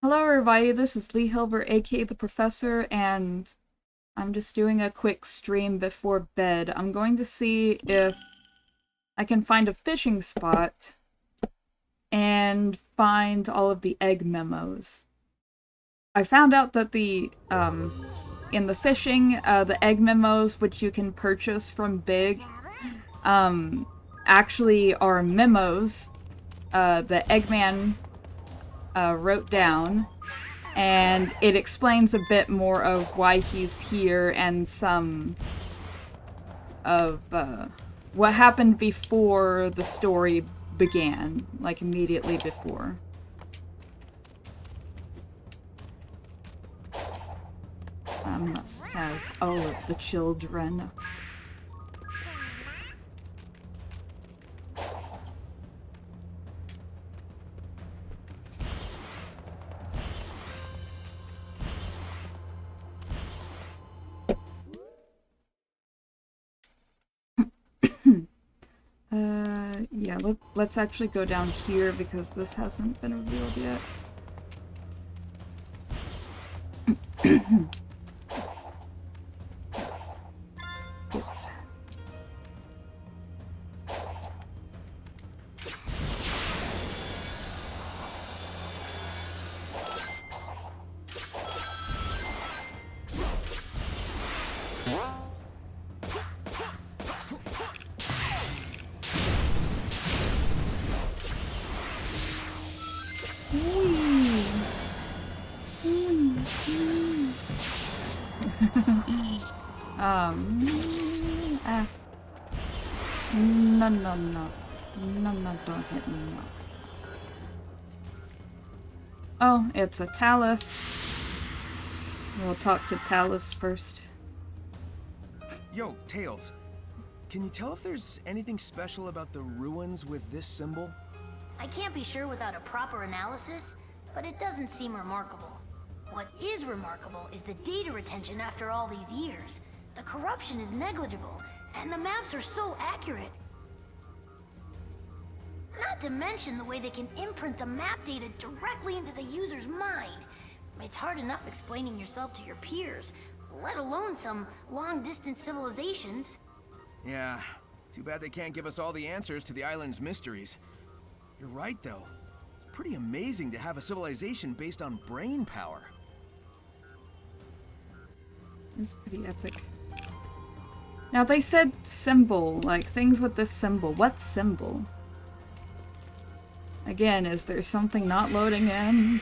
Hello everybody, this is Lee Hilbert, aka The Professor, and I'm just doing a quick stream before bed. I'm going to see if I can find a fishing spot and find all of the egg memos. I found out that in the fishing, the egg memos, which you can purchase from Big, actually are memos the Eggman wrote down, and it explains a bit more of why he's here and some of what happened before the story began, like immediately before. I must have all of the children. Yeah, let's actually go down here because this hasn't been revealed yet. No, don't hit me, no. Oh, it's a Talus. We'll talk to Talus first. Yo, Tails. Can you tell if there's anything special about the ruins with this symbol? I can't be sure without a proper analysis, but it doesn't seem remarkable. What is remarkable is the data retention after all these years. The corruption is negligible, and the maps are so accurate. Not to mention the way they can imprint the map data directly into the user's mind. It's hard enough explaining yourself to your peers, let alone some long-distance civilizations. Yeah, too bad they can't give us all the answers to the island's mysteries. You're right, though. It's pretty amazing to have a civilization based on brain power. It's pretty epic. Now, they said symbol, like things with this symbol. What symbol? Again, is there something not loading in?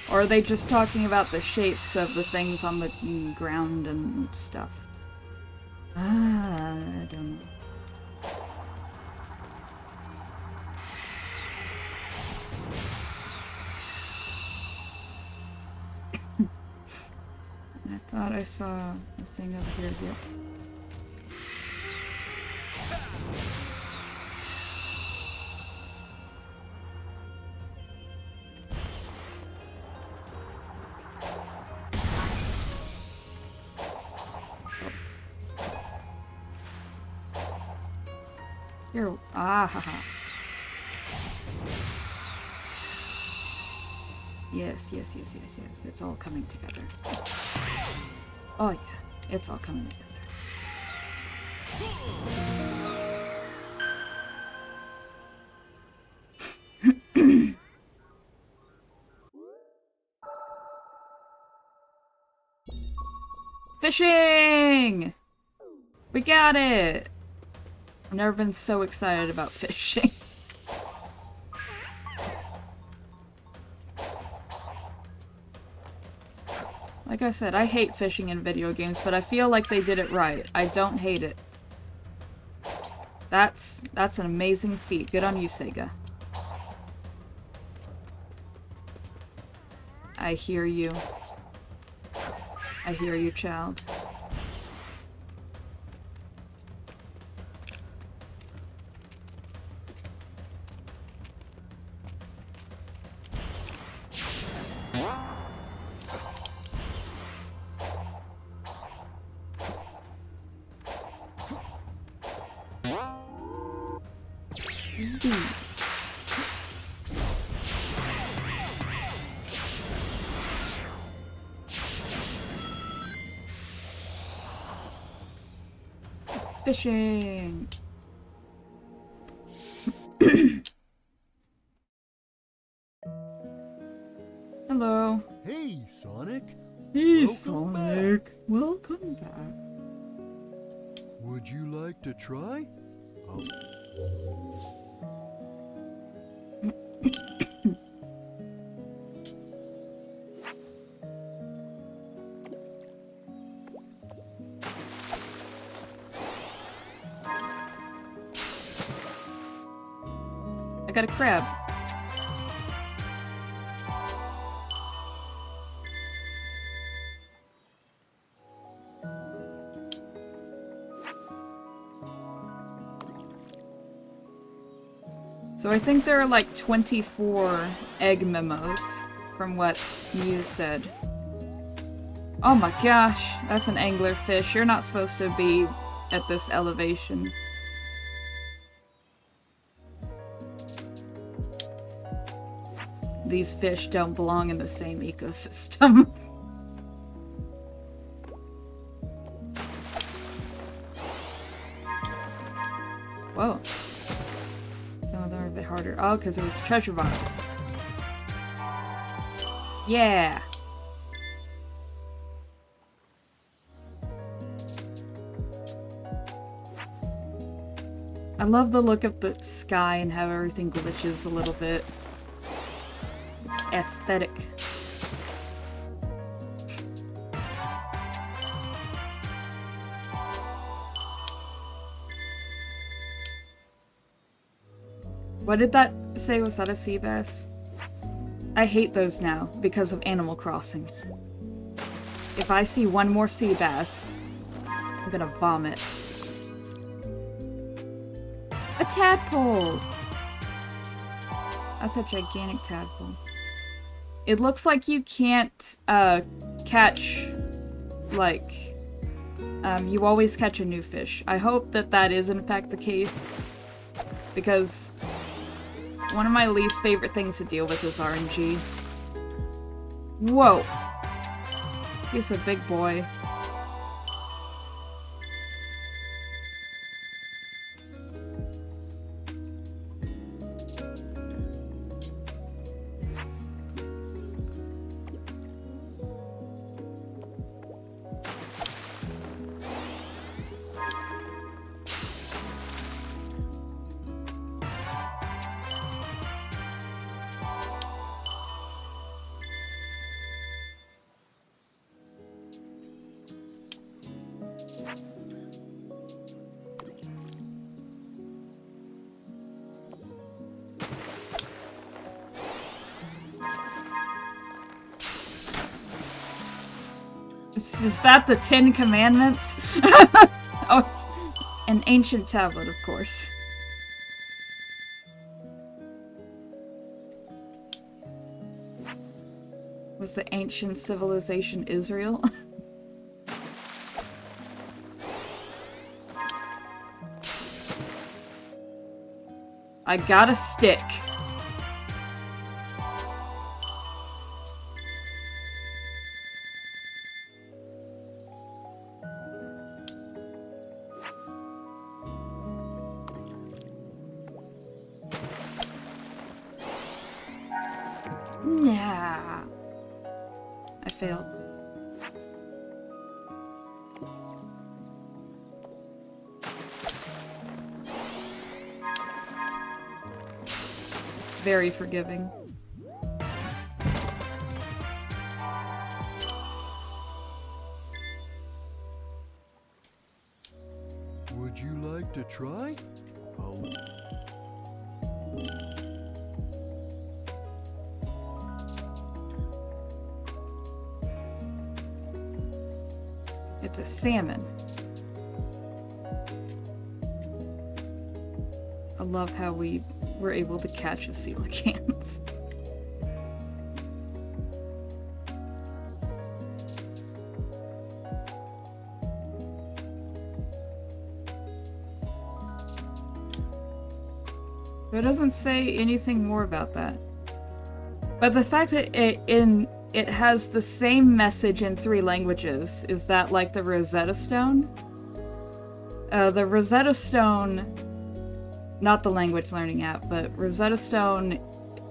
Or are they just talking about the shapes of the things on the ground and stuff? I don't know. I thought I saw a thing over here yet. Here, haha. Yes. It's all coming together. Oh yeah, it's all coming together. Fishing! We got it! I've never been so excited about fishing. Like I said, I hate fishing in video games, but I feel like they did it right. I don't hate it. That's an amazing feat. Good on you, Sega. I hear you. I hear you, child. Fishing! Hello. Hey, Sonic. Hey, Welcome Sonic. Welcome back. Would you like to try? Oh, I got a crab. So I think there are like 24 egg memos from what you said. Oh my gosh, that's an anglerfish. You're not supposed to be at this elevation. These fish don't belong in the same ecosystem. Whoa. Some of them are a bit harder. Oh, because it was a treasure box. Yeah! I love the look of the sky and how everything glitches a little bit. It's aesthetic. What did that say? Was that a sea bass? I hate those now because of Animal Crossing. If I see one more sea bass, I'm gonna vomit. A tadpole! That's a gigantic tadpole. It looks like you can't catch, like, you always catch a new fish. I hope that that is in fact the case, because one of my least favorite things to deal with is RNG. Whoa! He's a big boy. Is that the 10 Commandments? Oh, an ancient tablet, of course. Was the ancient civilization Israel? I got a stick. Nah. I failed. It's very forgiving. would you like to try? Oh. It's a salmon. I love how we were able to catch a coelacanth. But it doesn't say anything more about that. But the fact that it has the same message in 3 languages, is that like the Rosetta Stone? the Rosetta Stone, not the language learning app, but Rosetta Stone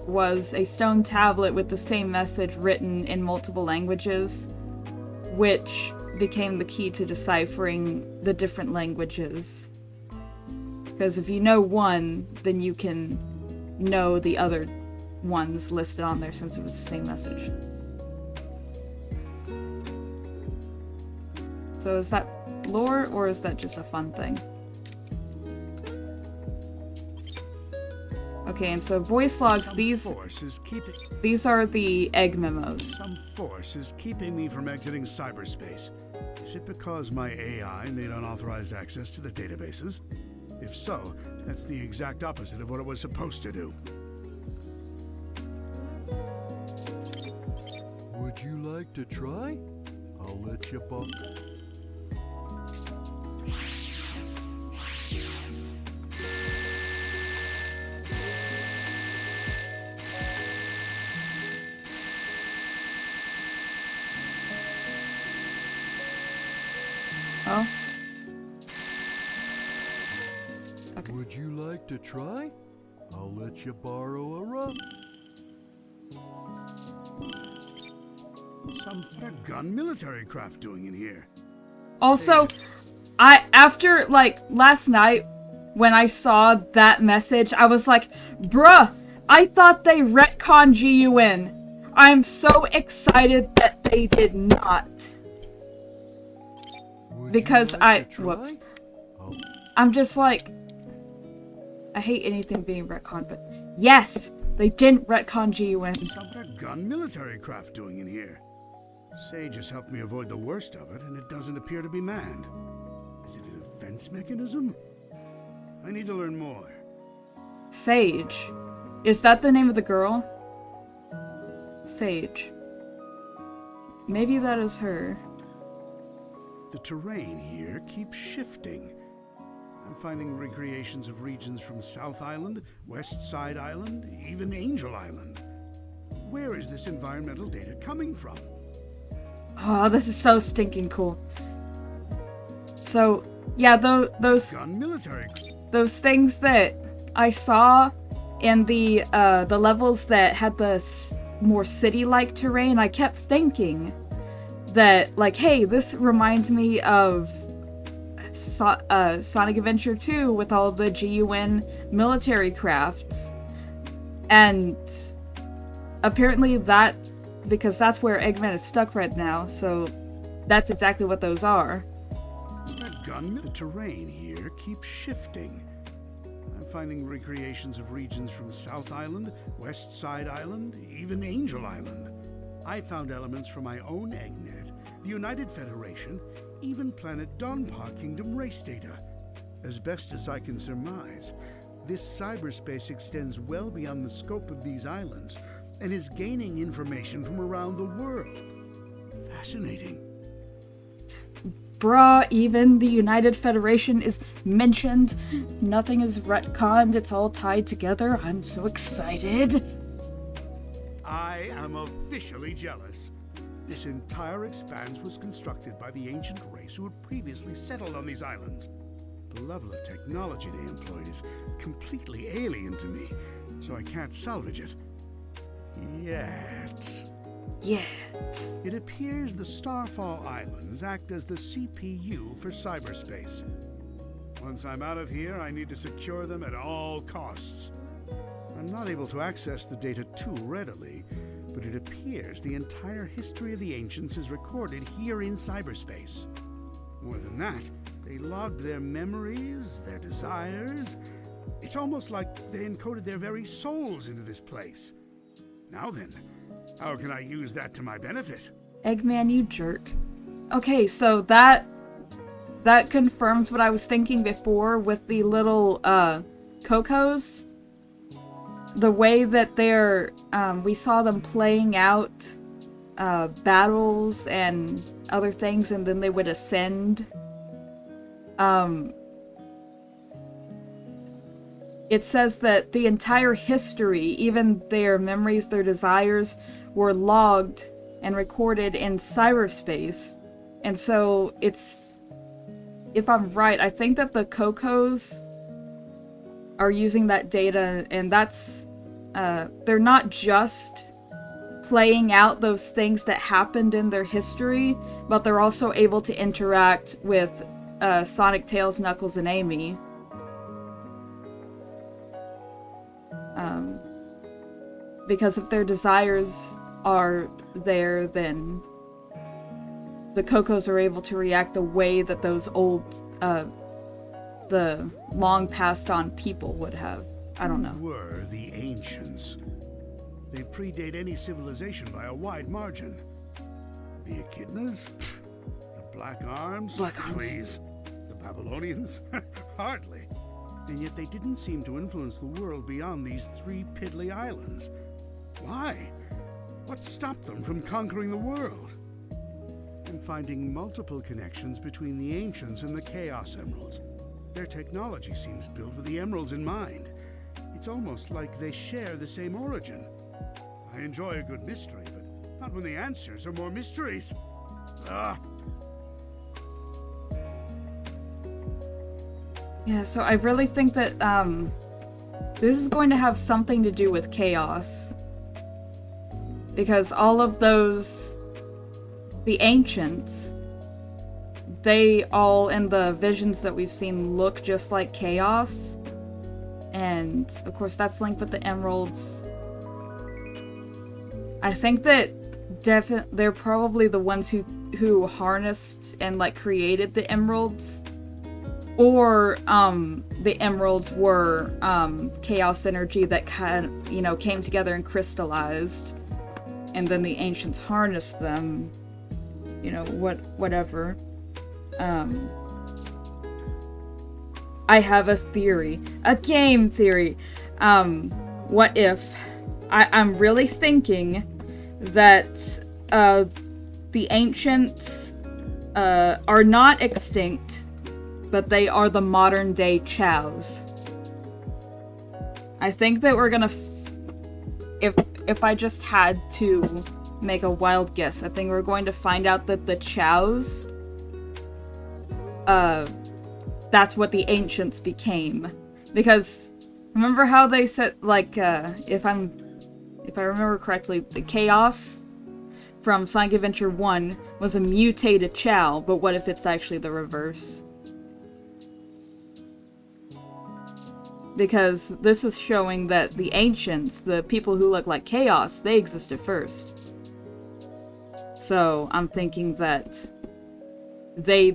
was a stone tablet with the same message written in multiple languages, which became the key to deciphering the different languages. Because if you know one, then you can know the other ones listed on there since it was the same message. So is that lore, or is that just a fun thing? Okay, and so voice logs, these are the egg memos. Some force is keeping me from exiting cyberspace. Is it because my AI made unauthorized access to the databases? If so, that's the exact opposite of what it was supposed to do. Would you like to try? I'll let you buck. Oh. Okay. Would you like to try? I'll let you borrow a run. Some gun military craft doing in here. Also, after, like, last night, when I saw that message, I was like, bruh, I thought they retconned GUN. I'm so excited that they did not. Because whoops. I'm just like, I hate anything being retconned, but yes, they didn't retcon GUN. Some gun military craft doing in here. Sage has helped me avoid the worst of it, and it doesn't appear to be manned. Is it a defense mechanism? I need to learn more. Sage. Is that the name of the girl? Sage. Maybe that is her. The terrain here keeps shifting. I'm finding recreations of regions from South Island, West Side Island, even Angel Island. Where is this environmental data coming from? Oh, this is so stinking cool. So, yeah, those Gun military. Those things that I saw in the levels that had the more city-like terrain, I kept thinking that, like, hey, this reminds me of Sonic Adventure 2 with all the GUN military crafts. And apparently that, because that's where Eggman is stuck right now, so that's exactly what those are. The terrain here keeps shifting. I'm finding recreations of regions from South Island, West Side Island, even Angel Island. I found elements from my own EggNet, the United Federation, even planet Donpa Kingdom race data. As best as I can surmise, this cyberspace extends well beyond the scope of these islands and is gaining information from around the world. Fascinating. Bruh, even the United Federation is mentioned. Nothing is retconned, it's all tied together. I'm so excited. I am officially jealous. This entire expanse was constructed by the ancient race who had previously settled on these islands. The level of technology they employed is completely alien to me, so I can't salvage it. Yet. It appears the Starfall Islands act as the CPU for cyberspace. Once I'm out of here, I need to secure them at all costs. I'm not able to access the data too readily, but it appears the entire history of the ancients is recorded here in cyberspace. More than that, they logged their memories, their desires. It's almost like they encoded their very souls into this place. Now then, how can I use that to my benefit? Eggman, you jerk. Okay, so that confirms what I was thinking before with the little Cocos. The way that they're we saw them playing out battles and other things, and then they would ascend. It says that the entire history, even their memories, their desires, were logged and recorded in cyberspace. And so it's if I'm right, I think that the Cocos are using that data, and that's they're not just playing out those things that happened in their history, but they're also able to interact with Sonic, Tails, Knuckles, and Amy. Because if their desires are there, then the Cocos are able to react the way that those old, the long passed on people would have. I don't know. Who were the ancients? They predate any civilization by a wide margin. The Echidnas? Pfft. The Black Arms? Black Arms. Please. The Babylonians? Hardly. And yet they didn't seem to influence the world beyond these 3 piddly islands. Why? What stopped them from conquering the world? I'm finding multiple connections between the ancients and the Chaos Emeralds. Their technology seems built with the emeralds in mind. It's almost like they share the same origin. I enjoy a good mystery, but not when the answers are more mysteries. Ah. Yeah, so I really think that this is going to have something to do with chaos. Because all of those, the ancients, they all, in the visions that we've seen, look just like chaos. And, of course, that's linked with the emeralds. I think that they're probably the ones who harnessed and, like, created the emeralds. Or, the emeralds were, chaos energy that kind of, came together and crystallized. And then the ancients harnessed them, whatever. I have a theory. A game theory. What if... I'm really thinking that, the ancients, are not extinct, but they are the modern day Chows. I think that we're gonna... If I just had to make a wild guess, I think we're going to find out that the Chows, that's what the ancients became. Because remember how they said, like, if I remember correctly, the Chaos from Sonic Adventure 1 was a mutated Chow, but what if it's actually the reverse? Because this is showing that the ancients, the people who look like Chaos, they existed first. So I'm thinking that they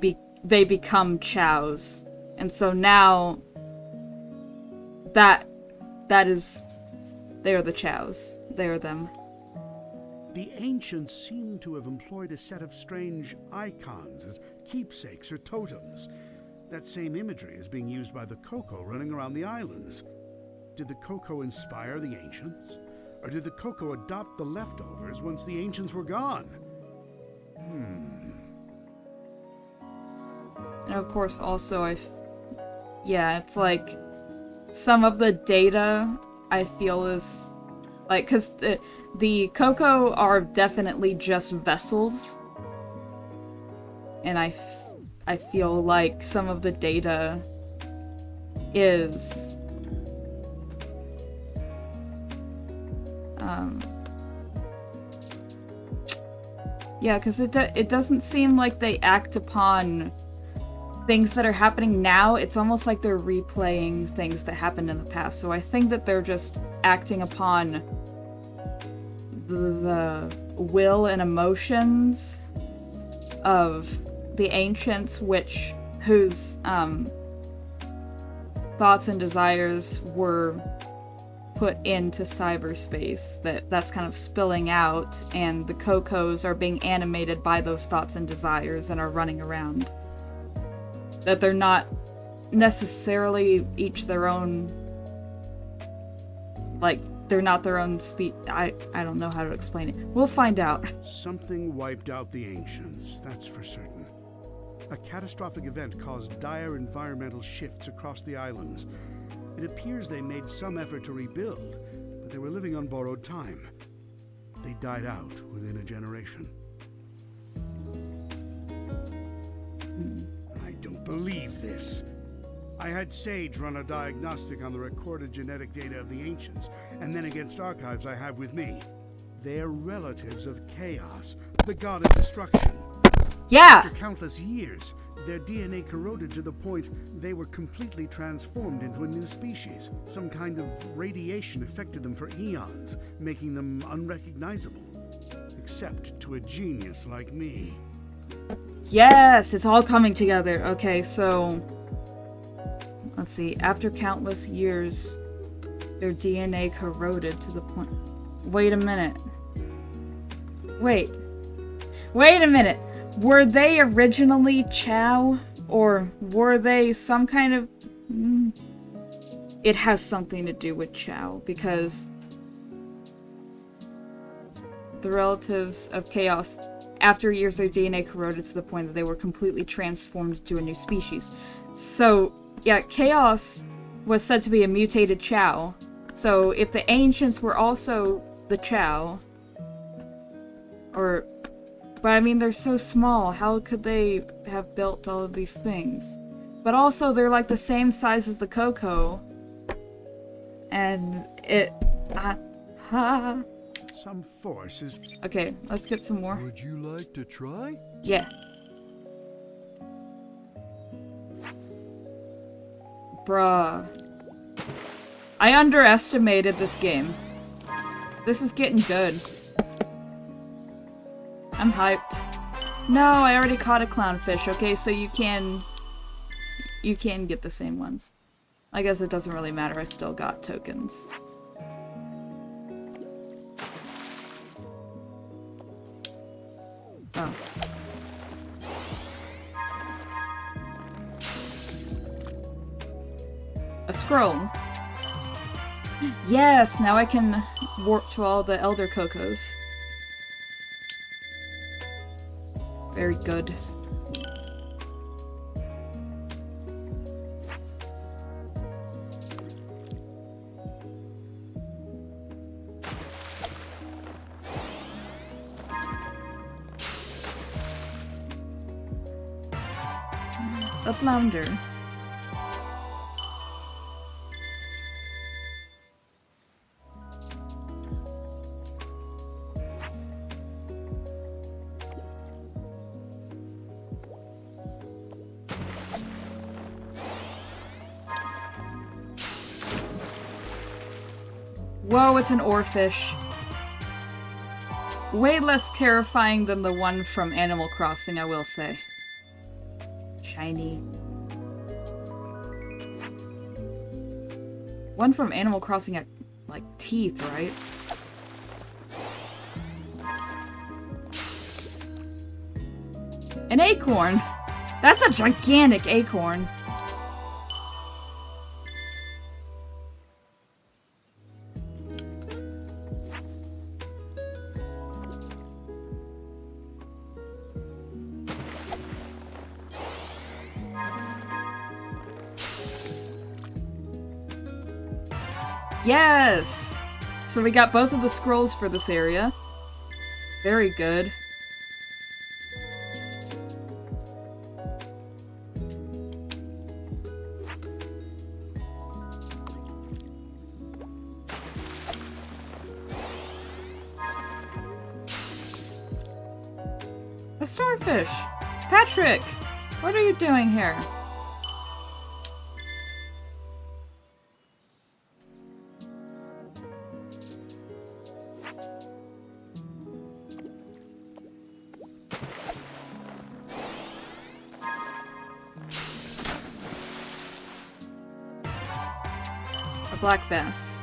become Chows. And so now that is, they are the Chows. They are them. The ancients seem to have employed a set of strange icons as keepsakes or totems. That same imagery is being used by the Coco running around the islands. Did the Coco inspire the ancients? Or did the Coco adopt the leftovers once the ancients were gone? And of course also it's like some of the data I feel is like, because the Coco are definitely just vessels. And I feel like some of the data is because it doesn't seem like they act upon things that are happening now. It's almost like they're replaying things that happened in the past. So I think that they're just acting upon the will and emotions of the ancients, whose thoughts and desires were put into cyberspace, that's kind of spilling out, and the Cocos are being animated by those thoughts and desires and are running around. That they're not necessarily each their own, like, they're not their own speech. I don't know how to explain it. We'll find out. Something wiped out the ancients, that's for certain. A catastrophic event caused dire environmental shifts across the islands. It appears they made some effort to rebuild, but they were living on borrowed time. They died out within a generation. I don't believe this. I had Sage run a diagnostic on the recorded genetic data of the ancients, and then against archives I have with me. They're relatives of Chaos, the god of destruction. Yeah! After countless years, their DNA corroded to the point they were completely transformed into a new species. Some kind of radiation affected them for eons, making them unrecognizable. Except to a genius like me. Yes! It's all coming together. Okay, so... let's see. After countless years, their DNA corroded to the point... Wait a minute. Wait a minute. Were they originally Chow? Or were they some kind of... It has something to do with Chow, because the relatives of Chaos, after years, their DNA corroded to the point that they were completely transformed into a new species. So, yeah, Chaos was said to be a mutated Chow. So, if the Ancients were also the Chow, but I mean, they're so small, how could they have built all of these things? But also, they're like the same size as the Coco. And Some force is... Okay, let's get some more. Would you like to try? Yeah. Bruh. I underestimated this game. This is getting good. I'm hyped. No, I already caught a clownfish. Okay, so you can get the same ones. I guess it doesn't really matter. I still got tokens. Oh. A scroll. Yes, now I can warp to all the Elder Cocos. Very good. A flounder. Whoa, it's an oarfish. Way less terrifying than the one from Animal Crossing, I will say. Shiny. One from Animal Crossing had, like, teeth, right? An acorn! That's a gigantic acorn! Yes! So we got both of the scrolls for this area. Very good. A starfish! Patrick! What are you doing here? A black bass.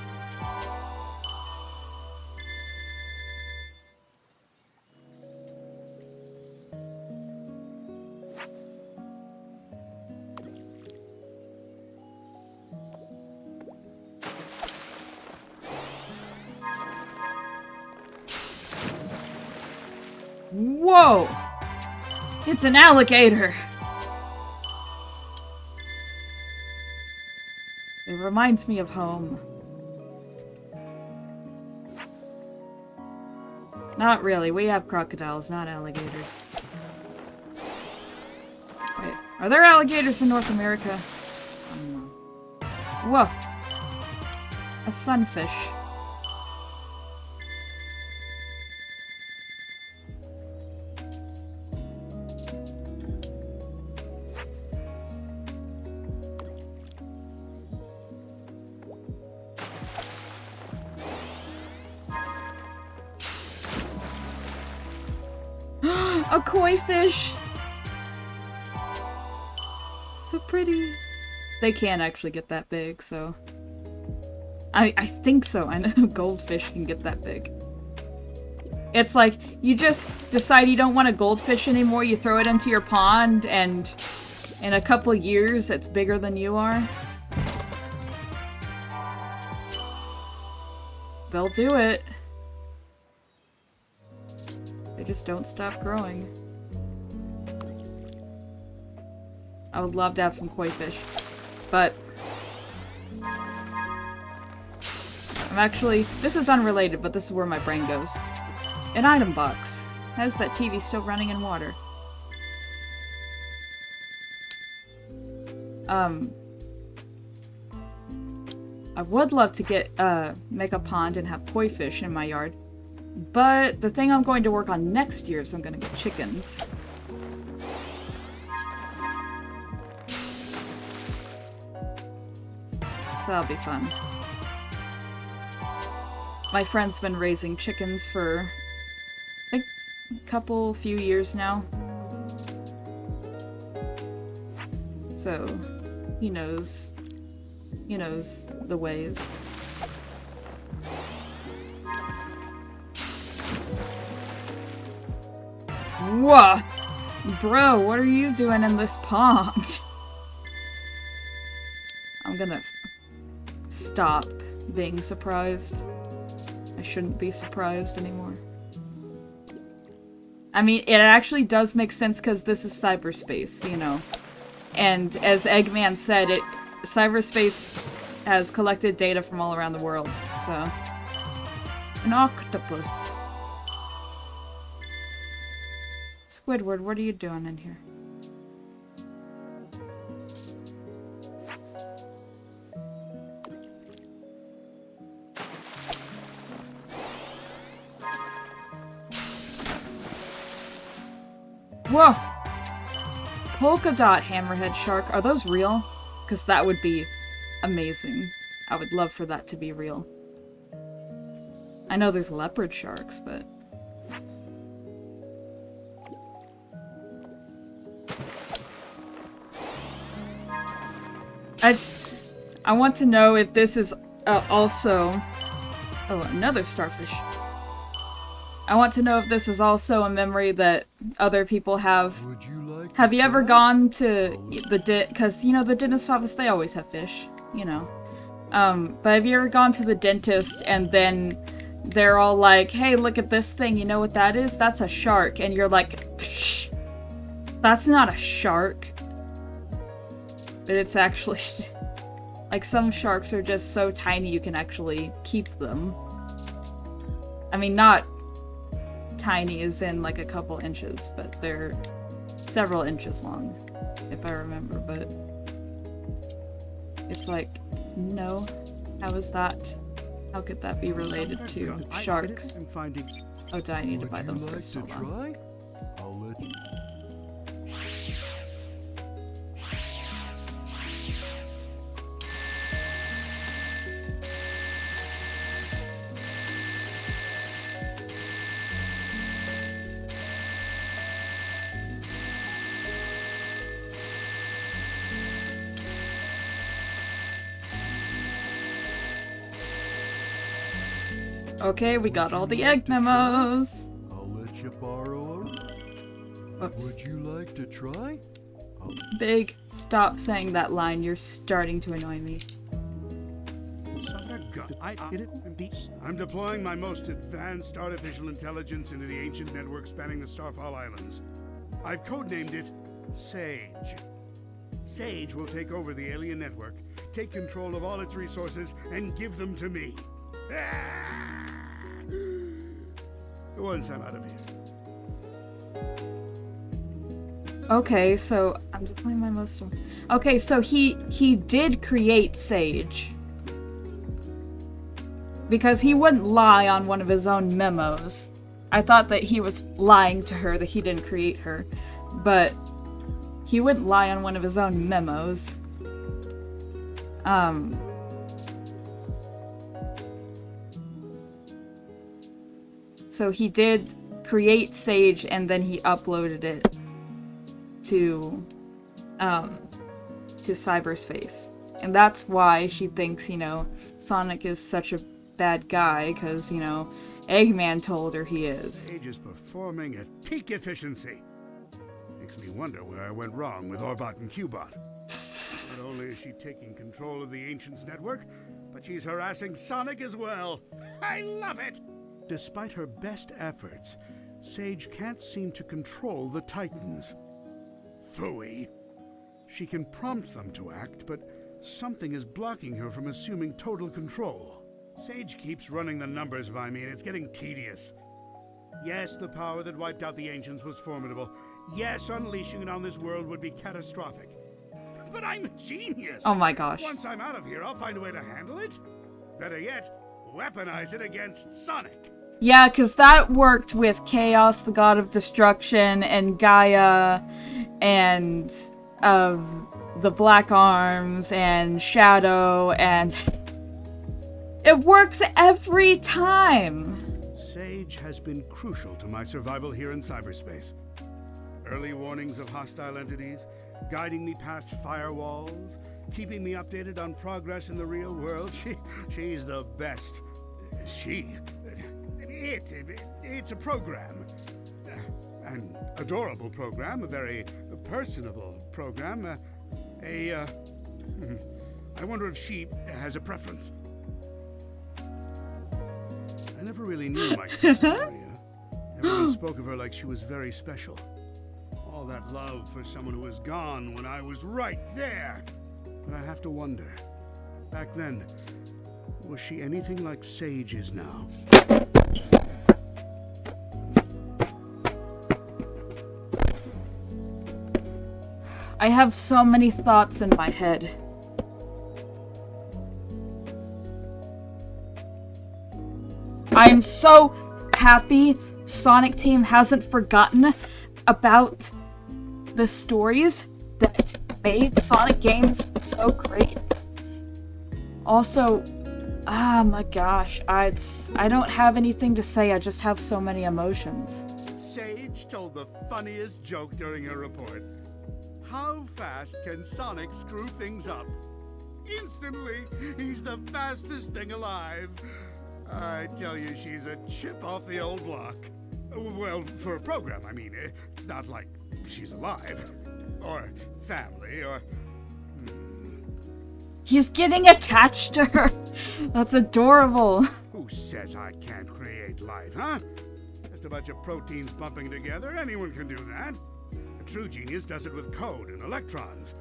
Whoa! It's an alligator! It reminds me of home. Not really, we have crocodiles, not alligators. Wait, Are there alligators in North America? I don't know. Whoa. A sunfish. A koi fish! So pretty. They can't actually get that big, so... I think so. I know goldfish can get that big. It's like, you just decide you don't want a goldfish anymore, you throw it into your pond, and in a couple years, it's bigger than you are. They'll do it. They just don't stop growing. I would love to have some koi fish, but I'm actually, this is unrelated, but this is where my brain goes. An item box. How's that TV still running in water? I would love to get, make a pond and have koi fish in my yard. But the thing I'm going to work on next year is I'm gonna get chickens. So that'll be fun. My friend's been raising chickens for, I think, a few years now. So, he knows the ways. Whoa! Bro, what are you doing in this pond? I'm gonna stop being surprised. I shouldn't be surprised anymore. I mean, it actually does make sense because this is cyberspace, you know. And as Eggman said, cyberspace has collected data from all around the world, so... An octopus. Squidward, what are you doing in here? Whoa! Polka dot hammerhead shark. Are those real? Because that would be amazing. I would love for that to be real. I know there's leopard sharks, but... I want to know if this is also... Oh, another starfish. I want to know if this is also a memory that other people have. Would you like Have to you ever try? gone to the because you know the dentist office, they always have fish, you know. But have you ever gone to the dentist and then they're all like, "Hey, look at this thing. You know what that is? That's a shark." And you're like, "Psh, that's not a shark." But it's actually like some sharks are just so tiny you can actually keep them. I mean, not tiny as in like a couple inches, but they're several inches long, if I remember, but it's like, no, how is that? How could that be related to sharks? Oh, do I need to buy them Would you like first? to Hold on. try? I'll let you. Okay, we got all the Would you like egg to try? memos. I'll let you borrow 'em. Whoops. Would you like to try? Big, stop saying that line. You're starting to annoy me. I'm deploying my most advanced artificial intelligence into the ancient network spanning the Starfall Islands. I've codenamed it Sage. Sage will take over the alien network, take control of all its resources, and give them to me. Once I'm out of here. Okay, so I'm deploying my most... Okay, so he did create Sage. Because he wouldn't lie on one of his own memos. I thought that he was lying to her, that he didn't create her. But he wouldn't lie on one of his own memos. So he did create Sage and then he uploaded it to cyberspace. And that's why she thinks, you know, Sonic is such a bad guy, because, you know, Eggman told her he is. Sage is performing at peak efficiency. Makes me wonder where I went wrong with Orbot and Cubot. Not only is she taking control of the Ancients network, but she's harassing Sonic as well. I love it! Despite her best efforts, Sage can't seem to control the Titans. Phooey. She can prompt them to act, but something is blocking her from assuming total control. Sage keeps running the numbers by me, and it's getting tedious. Yes, the power that wiped out the Ancients was formidable. Yes, unleashing it on this world would be catastrophic. But I'm a genius! Oh my gosh. Once I'm out of here, I'll find a way to handle it. Better yet, weaponize it against Sonic. Yeah, because that worked with Chaos, the god of destruction, and Gaia, and the Black Arms, and Shadow, and... It works every time! Sage has been crucial to my survival here in cyberspace. Early warnings of hostile entities, guiding me past firewalls, keeping me updated on progress in the real world. She's the best. It's a program. An adorable program, a very personable program. I wonder if she has a preference. I never really knew my cousin Maria. Everyone spoke of her like she was very special. All that love for someone who was gone when I was right there. But I have to wonder, back then, was she anything like Sage is now? I have so many thoughts in my head. I'm so happy Sonic Team hasn't forgotten about the stories that made Sonic games so great. Also, oh my gosh, I don't have anything to say, I just have so many emotions. Sage told the funniest joke during her report. How fast can Sonic screw things up? Instantly, he's the fastest thing alive. I tell you, she's a chip off the old block. Well, for a program, I mean, it's not like she's alive. Or family, or... He's getting attached to her. That's adorable. Who says I can't create life, huh? Just a bunch of proteins bumping together, anyone can do that. A true genius does it with code and electrons.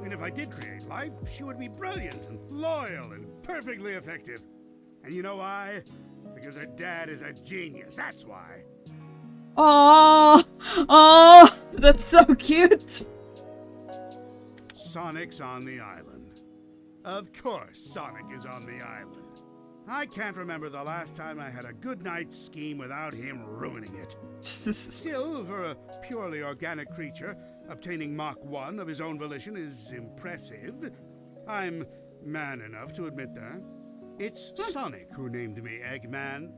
And if I did create life, she would be brilliant and loyal and perfectly effective. And you know why? Because her dad is a genius, that's why. Oh, that's so cute. Sonic's on the island. Of course Sonic is on the island. I can't remember the last time I had a good night's scheme without him ruining it. Still, for a purely organic creature, obtaining Mach 1 of his own volition is impressive. I'm man enough to admit that. It's Sonic who named me Eggman.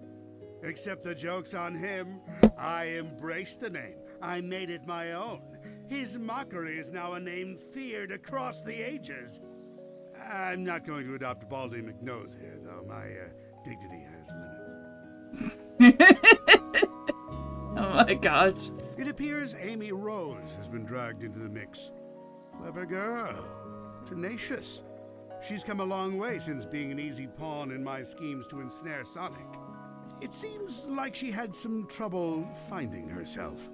Except the joke's on him. I embraced the name. I made it my own. His mockery is now a name feared across the ages. I'm not going to adopt Baldy McNose here, though. My dignity has limits. Oh my gosh. It appears Amy Rose has been dragged into the mix. Clever girl. Tenacious. She's come a long way since being an easy pawn in my schemes to ensnare Sonic. It seems like she had some trouble finding herself.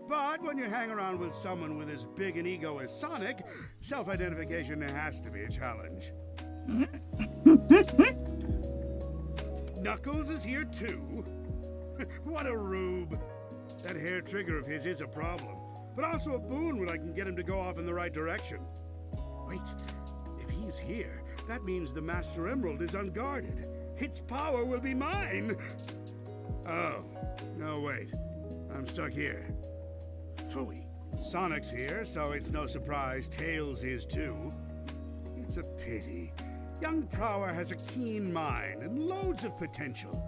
But when you hang around with someone with as big an ego as Sonic, self-identification has to be a challenge. Knuckles is here too? What a rube. That hair trigger of his is a problem. but also a boon when I can get him to go off in the right direction. Wait, if he's here, that means the Master Emerald is unguarded. Its power will be mine! Oh, no wait. I'm stuck here. Phooey. Sonic's here, so it's no surprise Tails is too. It's a pity. Young Prower has a keen mind and loads of potential,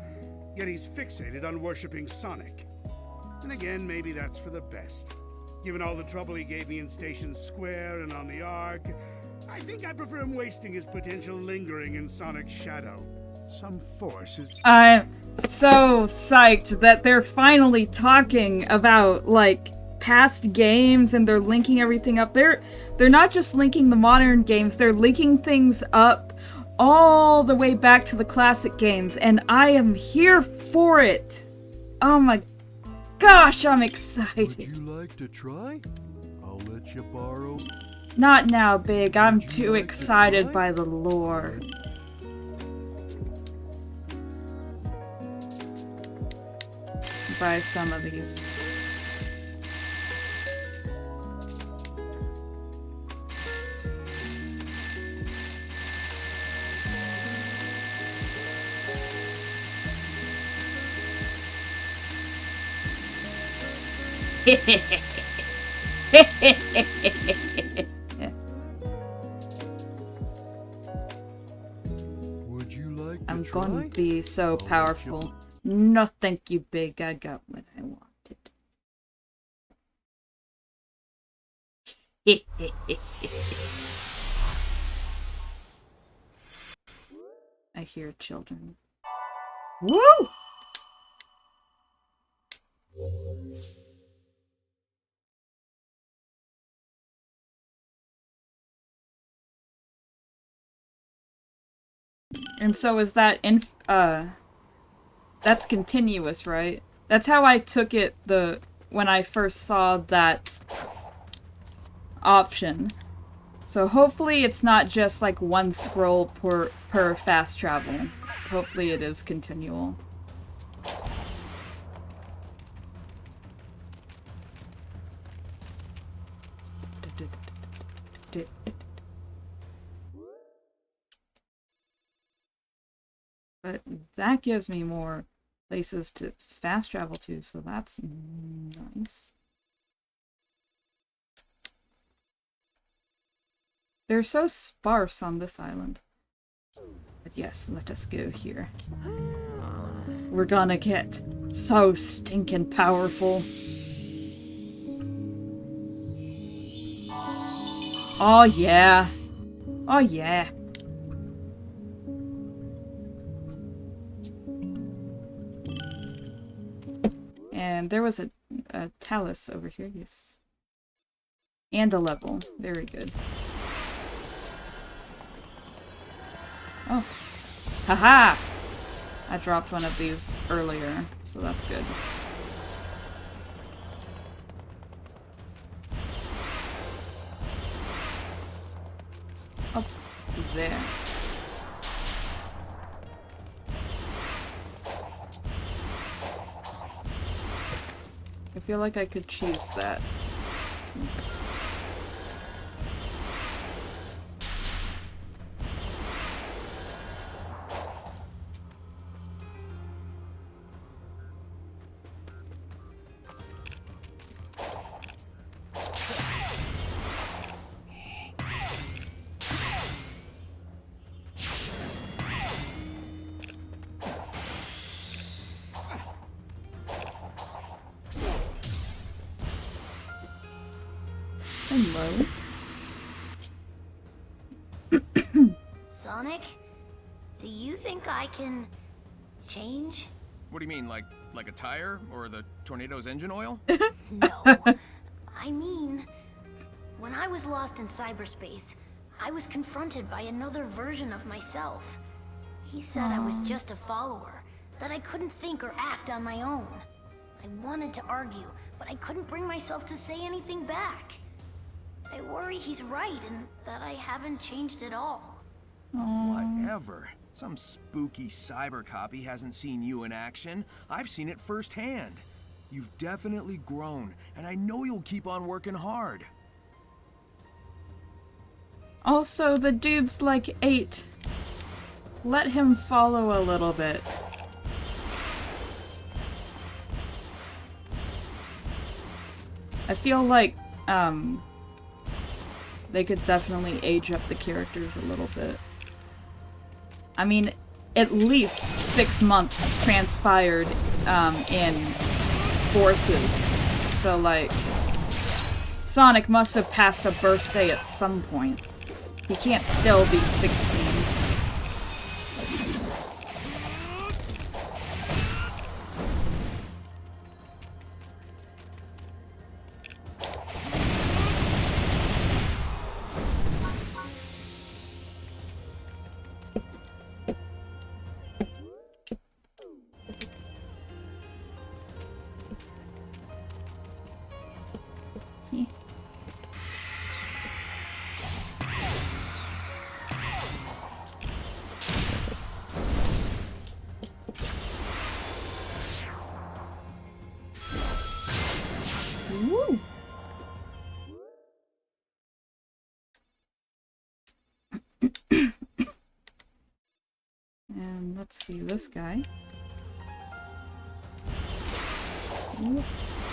yet he's fixated on worshipping Sonic. And again, maybe that's for the best. Given all the trouble he gave me in Station Square and on the Ark, I think I prefer him wasting his potential lingering in Sonic's shadow. Some force is... I'm so psyched that they're finally talking about, like, past games, and they're linking everything up. They're not just linking the modern games, they're linking things up all the way back to the classic games, and I am here for it. Oh my gosh, I'm excited. Would you like to try? I'll let you borrow. Not now, Big. I'm Would you too like to excited try? by the lore. Buy some of these. Would you like to I'm try? gonna be so I'll let you- powerful. No, thank you, Big. I got what I wanted. I hear children. Woo! And so is that that's continuous, right? That's how I took it when I first saw that option. So hopefully it's not just like one scroll per fast travel. Hopefully it is continual. But that gives me more places to fast travel to, so that's nice. They're so sparse on this island. But yes, let us go here. We're gonna get so stinking powerful. Oh yeah. Oh yeah. And there was a talus over here, yes. And a level. Very good. Oh. Haha! I dropped one of these earlier, so that's good. It's up there. I feel like I could choose that. Hello. Sonic, do you think I can change? What do you mean, like a tire or the tornado's engine oil? No. I mean, when I was lost in cyberspace, I was confronted by another version of myself. He said I was just a follower, that I couldn't think or act on my own. I wanted to argue, but I couldn't bring myself to say anything back. I worry he's right and that I haven't changed at all. Whatever. Some spooky cyber copy hasn't seen you in action. I've seen it firsthand. You've definitely grown, and I know you'll keep on working hard. Also, the dude's like 8. Let him follow a little bit. I feel like, they could definitely age up the characters a little bit. I mean, at least 6 months transpired, in Forces. So, like, Sonic must have passed a birthday at some point. He can't still be 16. Woo! And let's see this guy. Whoops.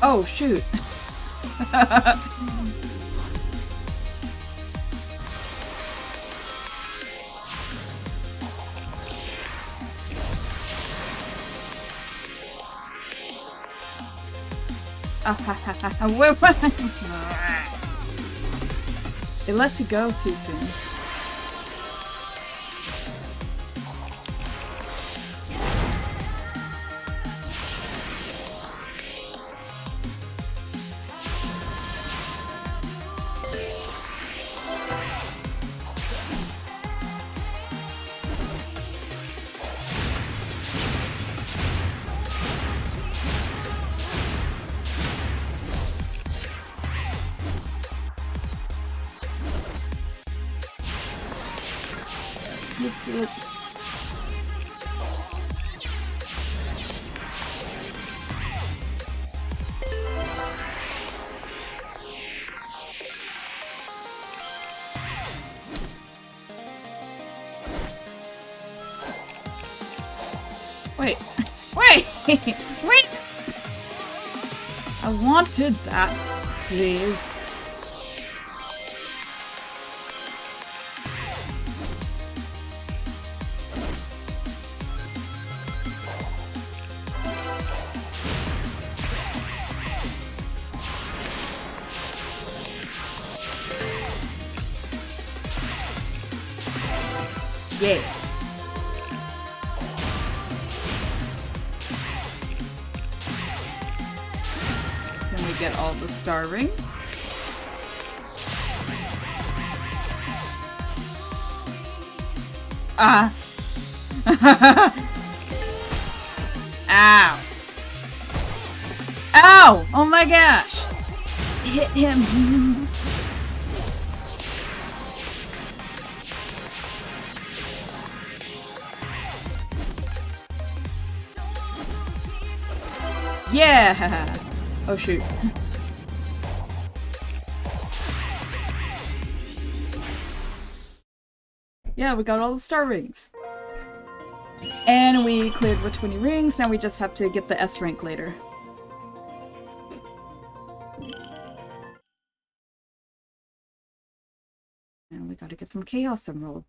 Oh, shoot. It lets you go too soon. Let's do it. Wait. Wait! Wait! I wanted that, please. Yay. Then we get all the star rings. Ah. Ow. Ow! Oh my gosh! Hit him. Yeah! Oh shoot. Yeah, we got all the star rings. And we cleared with 20 rings, and we just have to get the S rank later. gotta get some Chaos Emerald.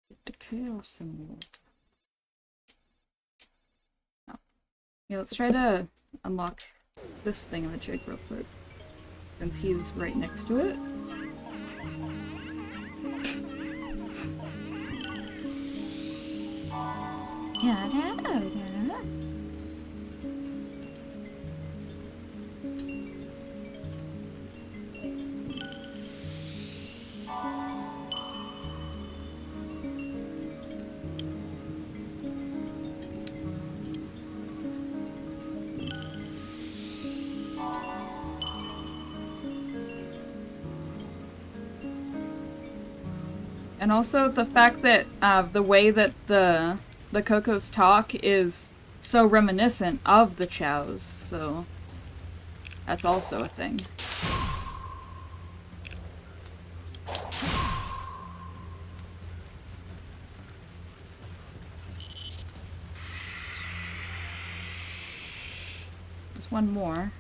Get the Chaos Emerald. Oh. Yeah, let's try to unlock this thing in the jig real quick. Since he's right next to it. And also the fact that the way that the Cocos talk is so reminiscent of the Chows, so that's also a thing. There's one more.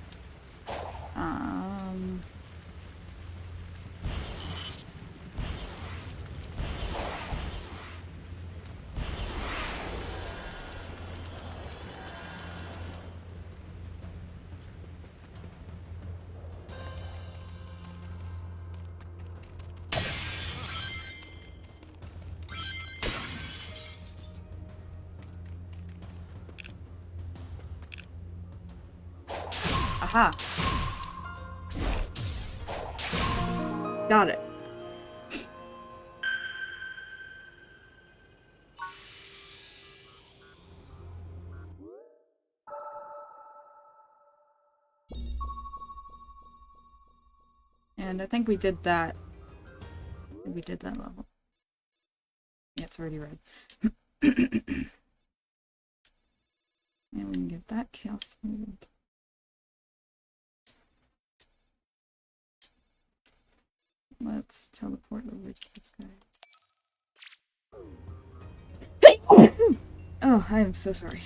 Aha. Got it. And I think we did that. We did that level. Yeah, it's already red. And we can get that chaos moved. Let's teleport over to this guy. Oh, I am so sorry.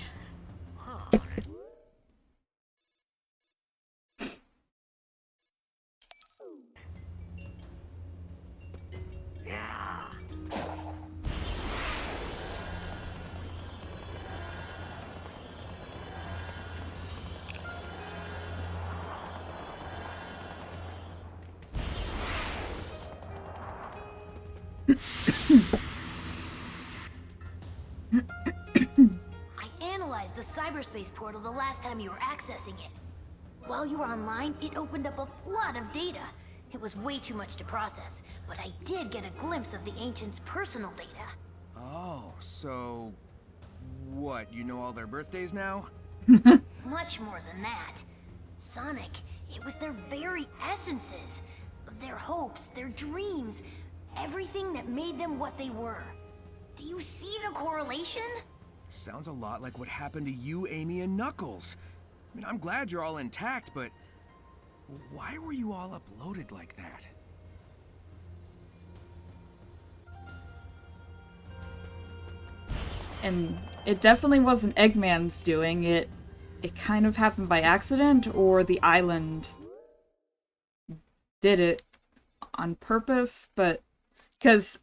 I analyzed the cyberspace portal the last time you were accessing it. While you were online, it opened up a flood of data. It was way too much to process, but I did get a glimpse of the Ancients' personal data. Oh, so... what, you know all their birthdays now? Much more than that. Sonic, it was their very essences. Their hopes, their dreams, everything that made them what they were. Do you see the correlation? Sounds a lot like what happened to you, Amy, and Knuckles. I mean, I'm glad you're all intact, but... why were you all uploaded like that? And it definitely wasn't Eggman's doing. It kind of happened by accident, or the island did it on purpose, but... because,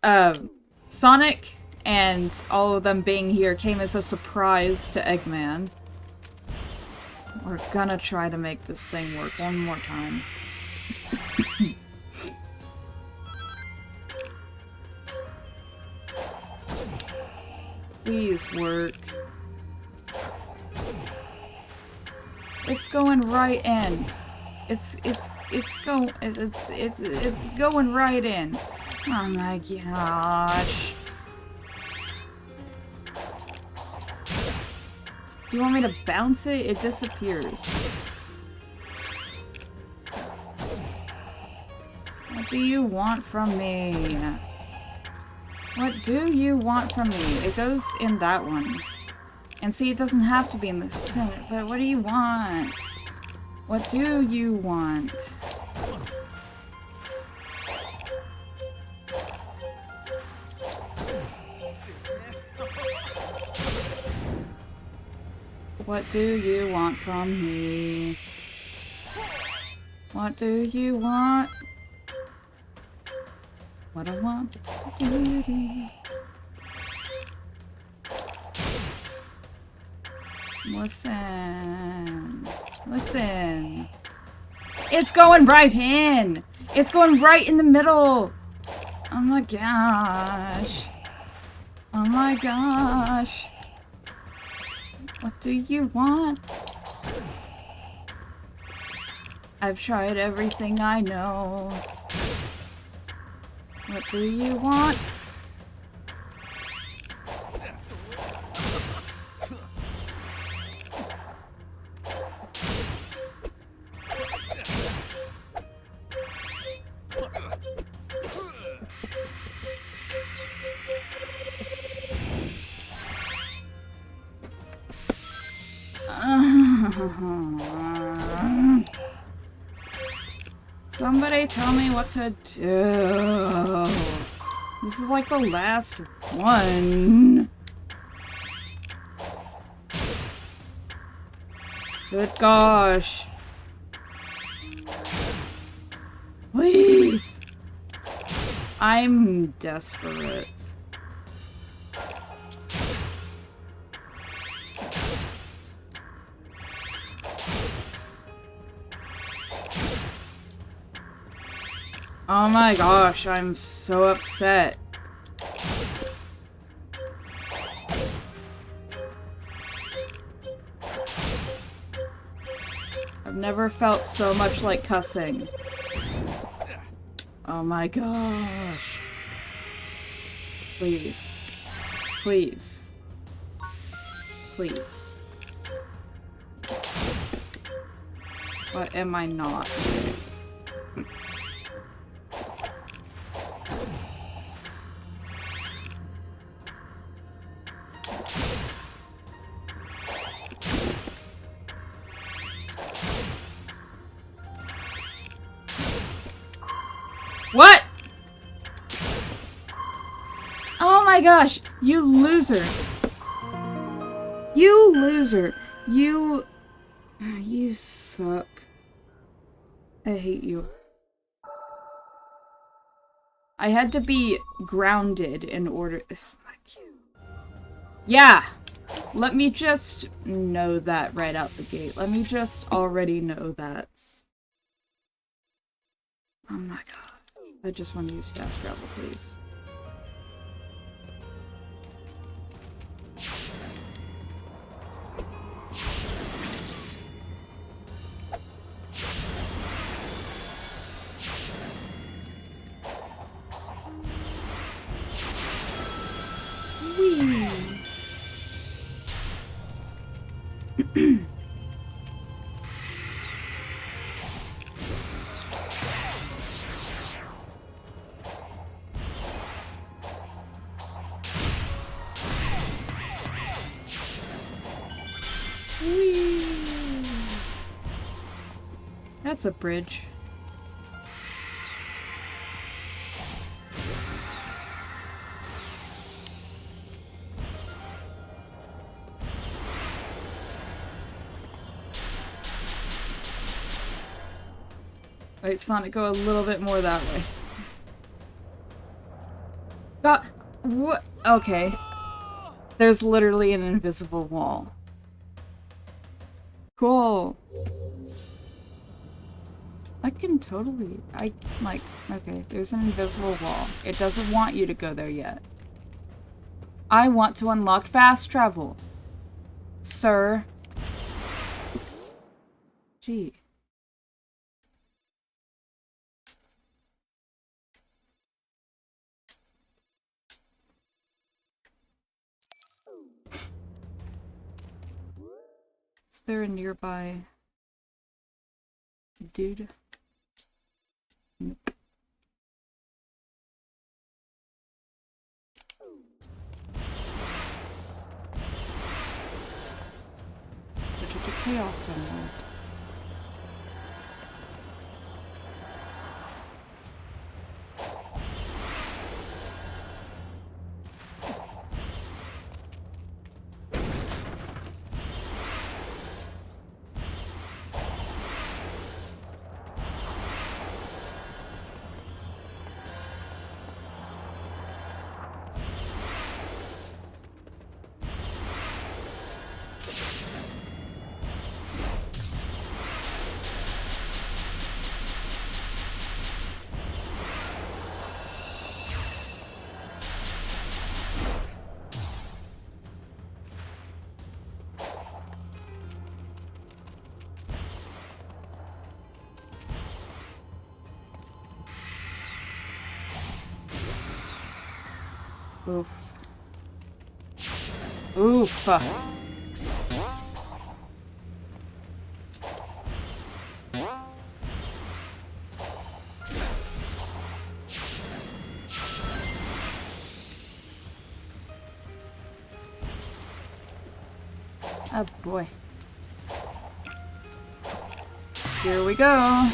Sonic and all of them being here came as a surprise to Eggman. We're gonna try to make this thing work one more time. Please work. It's going right in. It's going right in. Oh my gosh. Do you want me to bounce it? It disappears. What do you want from me? What do you want from me? It goes in that one. And see, it doesn't have to be in the center, but what do you want? What do you want? What do you want from me? What do you want? What I want to do. Listen. Listen. It's going right in! It's going right in the middle! Oh my gosh. Oh my gosh. What do you want? I've tried everything I know. What do you want? Somebody tell me what to do. This is like the last one. Good gosh. Please. I'm desperate. Oh my gosh, I'm so upset. I've never felt so much like cussing. Oh my gosh. Please. Please. Please. What am I not? What? Oh my gosh, you loser. You loser. You suck. I hate you. I had to be grounded in order. Oh my God. Yeah! Let me just know that right out the gate. Let me just already know that. Oh my god. I just want to use fast travel, please. Whee! That's a bridge. Wait, Sonic, go a little bit more that way. God, what? Okay. There's literally an invisible wall. Cool. I can totally... okay, there's an invisible wall. It doesn't want you to go there yet. I want to unlock fast travel. Sir. Gee. Is there a nearby dude? Nope. Such a chaos somewhere. Oof. Oof. Oh boy. Here we go.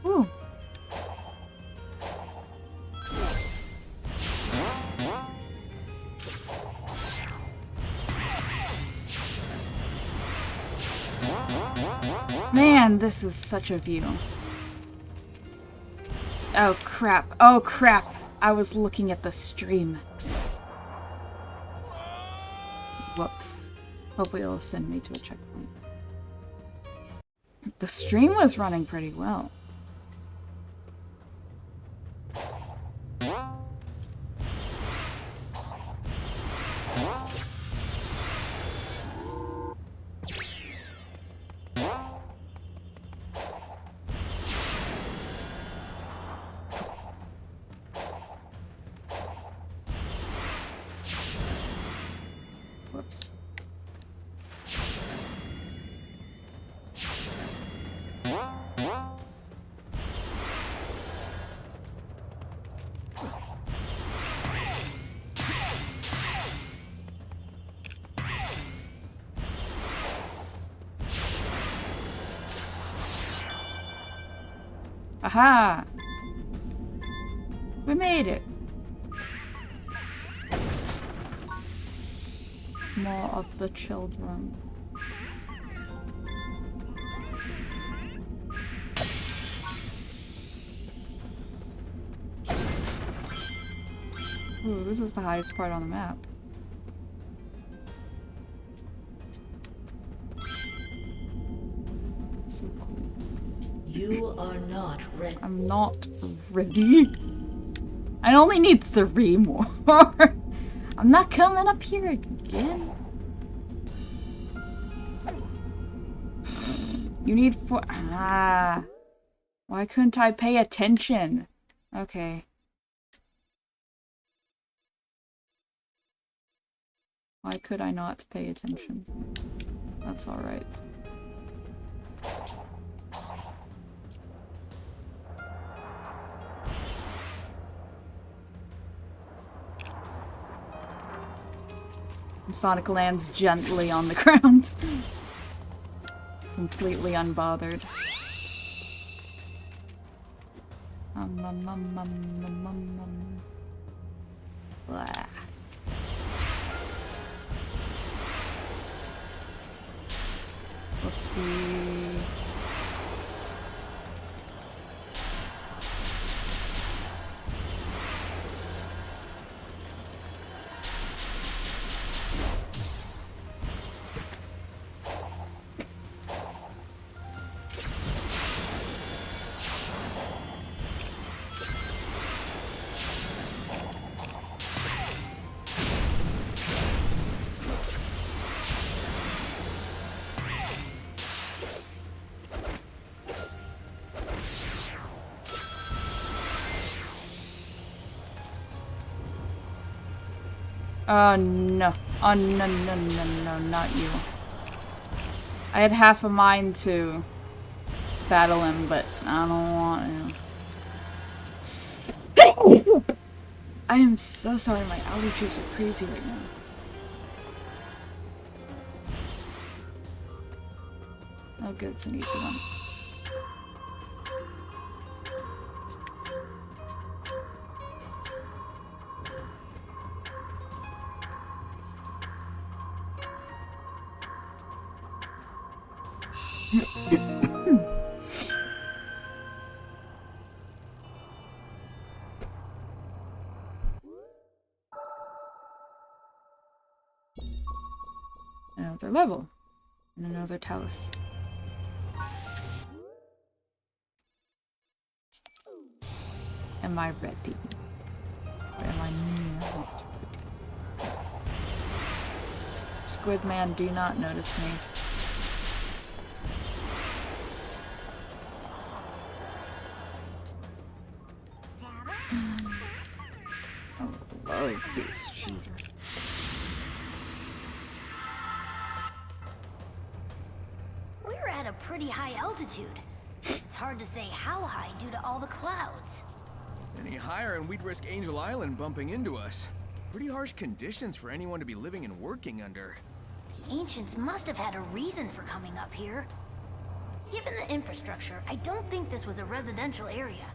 Ooh. Man, this is such a view. Oh crap. Oh crap. I was looking at the stream. Whoops. Hopefully it'll send me to a checkpoint. The stream was running pretty well. Whoops. Aha! We made it! More of the children. Ooh, this is the highest part on the map. So cool. You are not ready. I'm not ready. I only need 3 more. I'm not coming up here again. You need 4. Ah. Why couldn't I pay attention? Okay. Why could I not pay attention? That's alright. Sonic lands gently on the ground. Completely unbothered. Blah. Whoopsie. Oh no. Oh no, no, no, no, not you. I had half a mind to battle him, but I don't want to. I am so sorry, my allergies are crazy right now. Oh good, it's an easy one. Another level. And another talus. Am I ready? Or am I not ready? Squid Man, do not notice me. I love this cheater. We're at a pretty high altitude. It's hard to say how high due to all the clouds. Any higher and we'd risk Angel Island bumping into us. Pretty harsh conditions for anyone to be living and working under. The ancients must have had a reason for coming up here. Given the infrastructure, I don't think this was a residential area.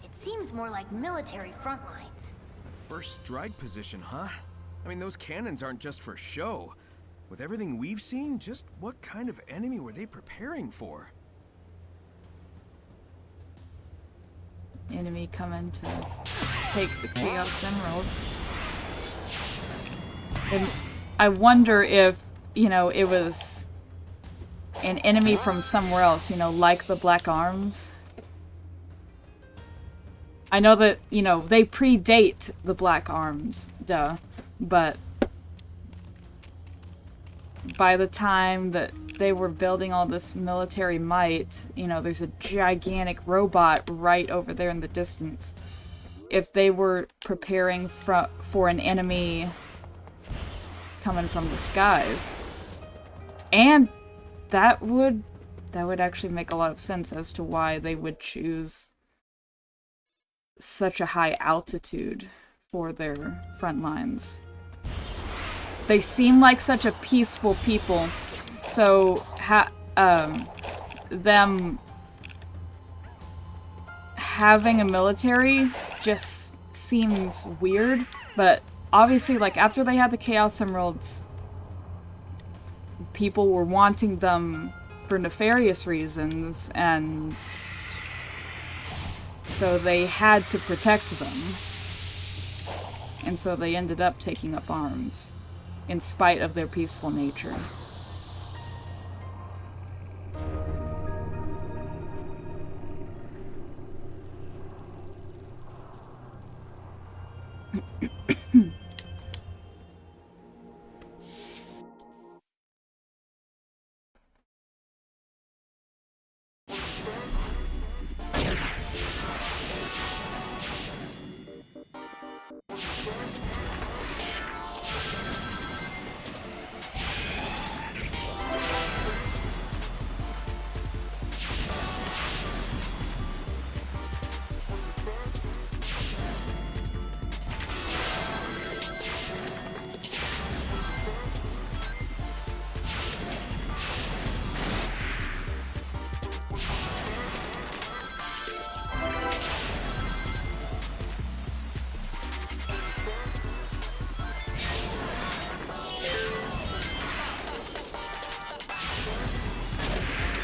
It seems more like military front lines. First strike position, huh? I mean, those cannons aren't just for show. With everything we've seen, just what kind of enemy were they preparing for? Enemy coming to take the Chaos Emeralds. And I wonder if, you know, it was an enemy from somewhere else, you know, like the Black Arms. I know that, you know, they predate the Black Arms, duh, but by the time that they were building all this military might, you know, there's a gigantic robot right over there in the distance. If they were preparing for an enemy coming from the skies, and that would actually make a lot of sense as to why they would choose such a high altitude for their front lines. They seem like such a peaceful people, so them having a military just seems weird, but obviously, like, after they had the Chaos Emeralds, people were wanting them for nefarious reasons, and so they had to protect them. And so they ended up taking up arms, in spite of their peaceful nature.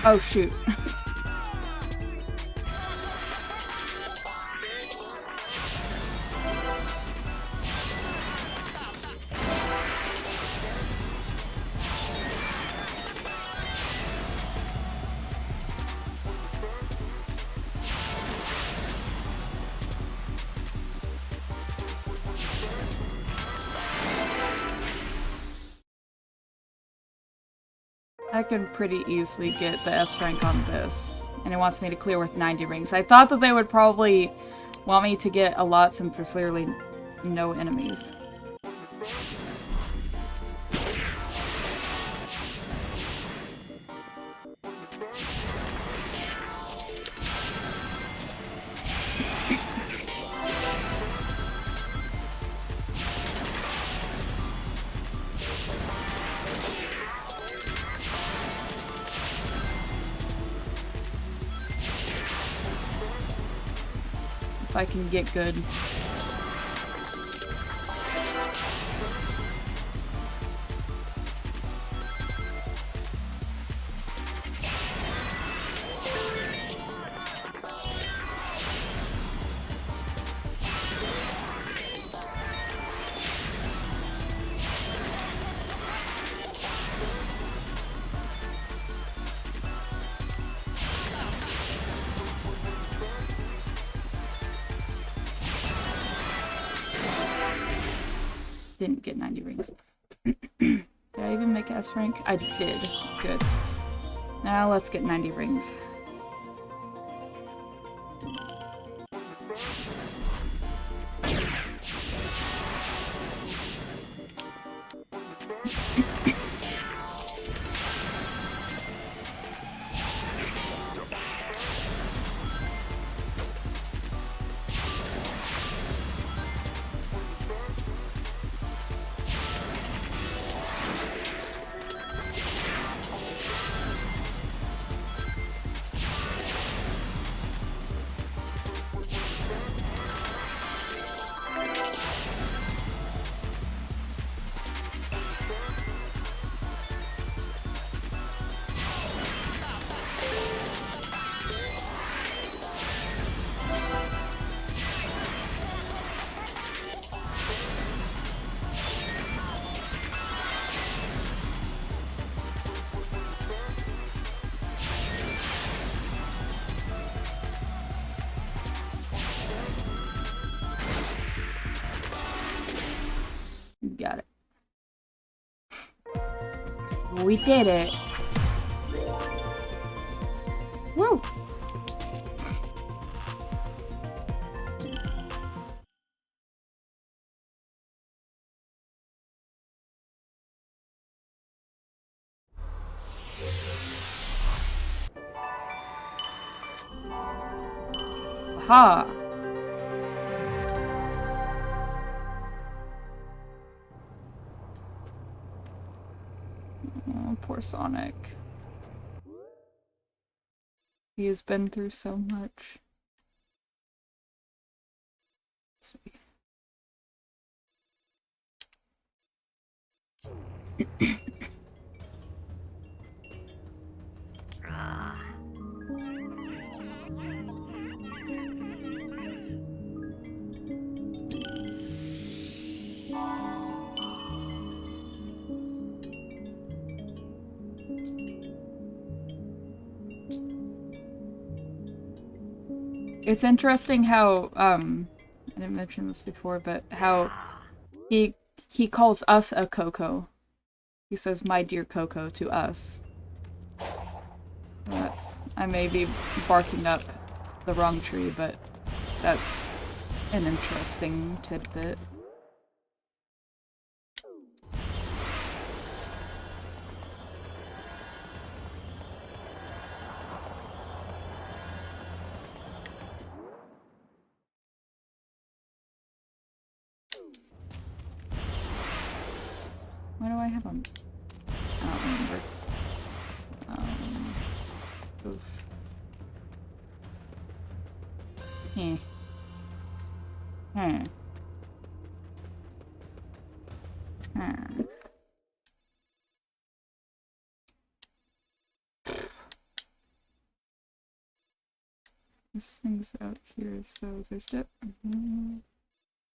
Oh shoot. I can pretty easily get the S rank on this, and it wants me to clear with 90 rings. I thought that they would probably want me to get a lot since there's literally no enemies. if I can get good. Didn't get 90 rings. Did I even make S rank? I did. Good. Now let's get 90 rings. Got it. We did it. Woo! Aha! Oh, poor Sonic. He has been through so much. Let's see. It's interesting how, I didn't mention this before, but how he calls us a Coco. He says, "My dear Coco," to us. That's, I may be barking up the wrong tree, but that's an interesting tidbit. Why do I have them? I don't remember. Oof. This thing's out here, so there's dip.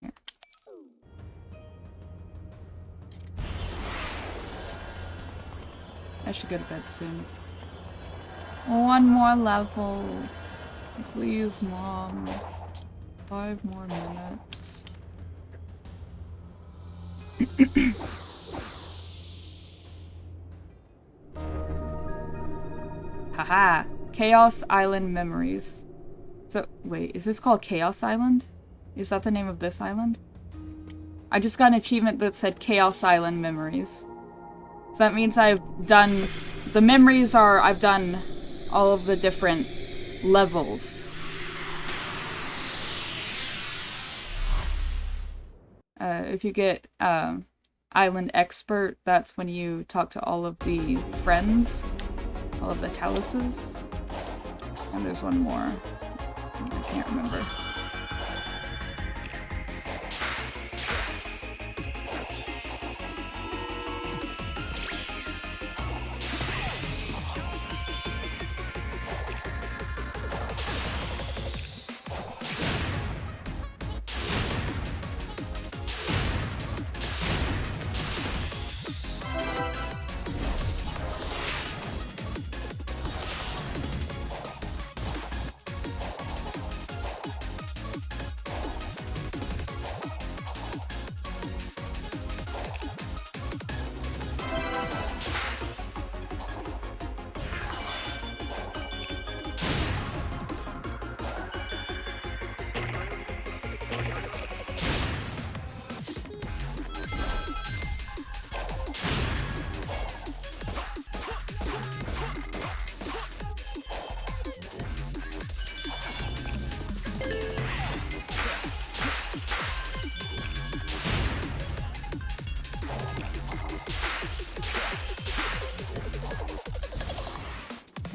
Here. I should go to bed soon. One more level. Please, Mom. 5 more minutes. Haha! Chaos Island Memories. So, wait, is this called Chaos Island? Is that the name of this island? I just got an achievement that said Chaos Island Memories. So that means I've done... The memories are I've done all of the different levels. If you get Island Expert, that's when you talk to all of the friends, all of the Taluses. And there's one more. I can't remember.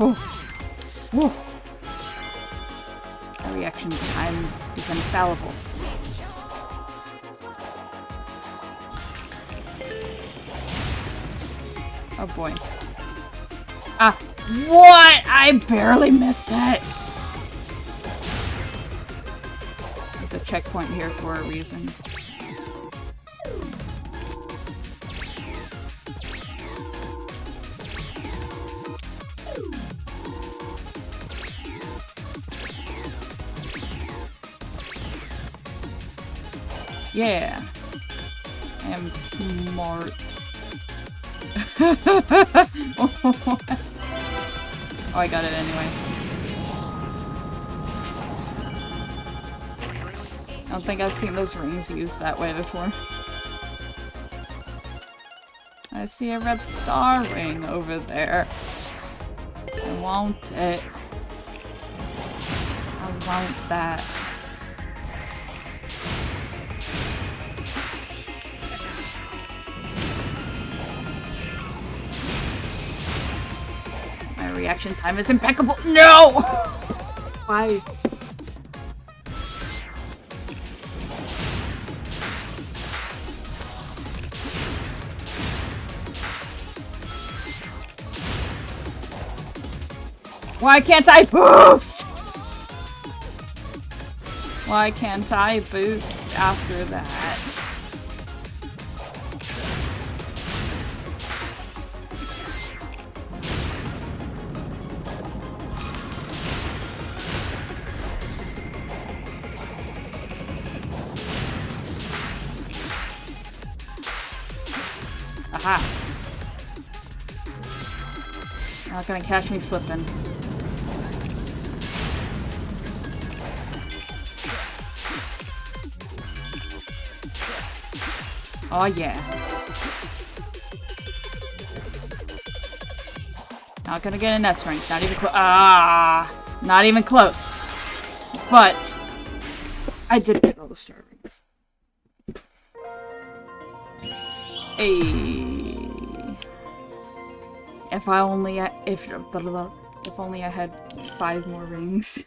Woo. My reaction time is infallible. Oh boy. Ah, what? I barely missed it. There's a checkpoint here for a reason. Yeah. I am smart. Oh, I got it anyway. I don't think I've seen those rings used that way before. I see a red star ring over there. I want it. I want that. My reaction time is impeccable. No! Why? Why can't I boost? Why can't I boost after that? Aha. Not gonna catch me slipping. Oh yeah. Not gonna get an S rank. Not even close. Ah, not even close. But I did get all the star rings. Hey. If only I had 5 more rings.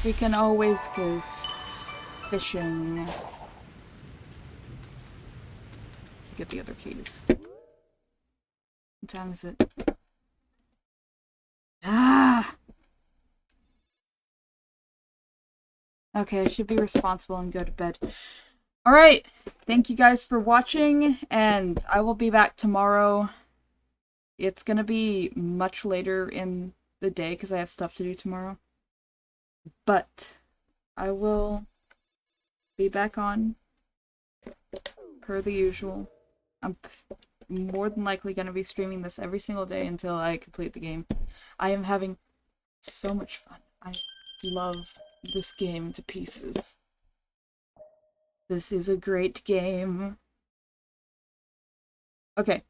We can always go fishing to get the other keys. What time is it? Ah! Okay, I should be responsible and go to bed. Alright, thank you guys for watching, and I will be back tomorrow. It's gonna be much later in the day because I have stuff to do tomorrow. But I will be back on per the usual. I'm more than likely going to be streaming this every single day until I complete the game. I am having so much fun. I love this game to pieces. This is a great game. Okay.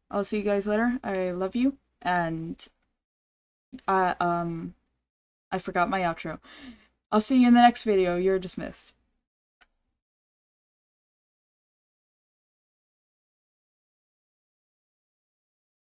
I'll see you guys later. I love you, and I forgot my outro. I'll see you in the next video. You're dismissed.